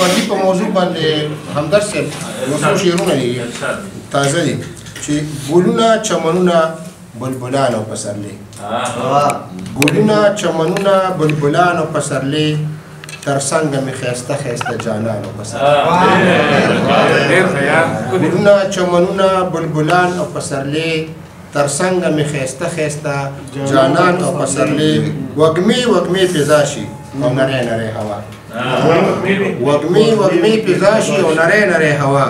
پسرلي په موضوع باندې همدرد صاحب یو څو شعرونه دي تازه دي چې ګلونه چمنونه بلبلان او پسرلي ګلونه چمنونه بلبلان او پسرلي تر څنګه مې ښایسته ښایسته جانان او پسرلي ګلونه چمنونه بلبلان او پسرلي تر څنګه مې ښایسته ښایسته جانان او پسرلي وږمې وږمې فضا شي او نری نری هوا وږمې وږمې فضا شي او نری نری هوا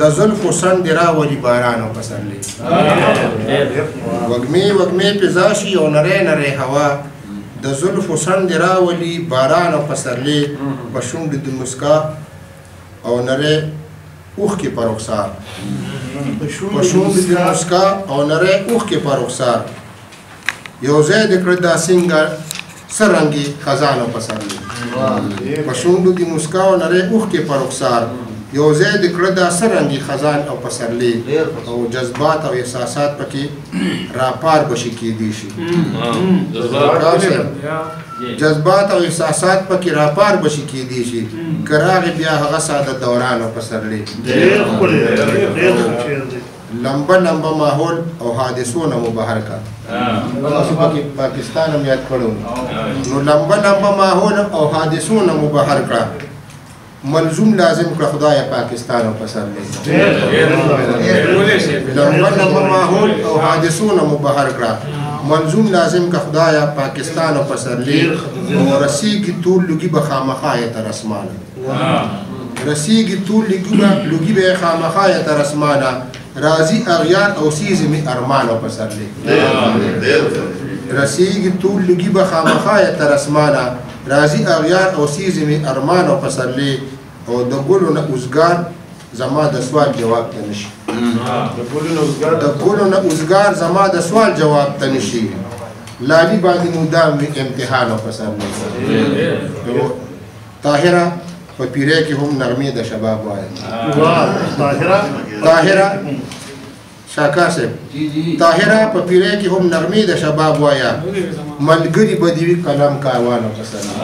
د زلفو څنډې راولي باران او پسرلي وږمې وږمې فضا شي او نری نری هوا د زلفو څنډې راولي باران او پسرلي په شونډو د مسکا او نری اوښکې په رخسار په شونډو د مسکا او نری اوښکې په رخسار یو ځای دې کړه دا سینګار سرنګي خزان او پسرلي په شونډو د مسکا او نری اوښکې په رخسار یو ځای دې کړه دا سرنګي خزان او پسرلي او جذبات او احساسات پکې راپار بشي کېدی شي جذبات او احساسات پکې راپار بشي کېدی شي که راغی بیا هغه ساده دوران او پسرلي لمبه لمبه ماحول او حادثونه مو بهر کا پاکستان هم یاد کړو نو لمبه لمبه ماحول او حادثونه مو بهر کړه ملزوم لازم کړه خدای پاکستان او پسرلي لمبه لمبه ماحول او حادثونه مو بهر کړه ملزوم لازم کړه خدای پاکستان او پسرلي او رسیږي ټول لوګي به خامخا تر اسمانه رسیږي ټول لوګي به خامخا تر اسمانه راضي اغیار او سیز می ارمان او پسرلي رسیږي ټول لوګي به خامخا تر اسمانه راضي اغیار او سیز می ارمان او پسرلي او د ګلو نه اوزګار زما د سوال جواب ته نشي د ګلو نه اوزګار زما د سوال جواب ته نشي لالي باندې مدام امتحان او پسرلي طاهره په پیره کې هم نغمې د شباب وایي طاهره شاکار صاحب طاهره په پیره کې هم نغمې د شباب وایه ملګري به دې وي قلم کاروان او پسرلي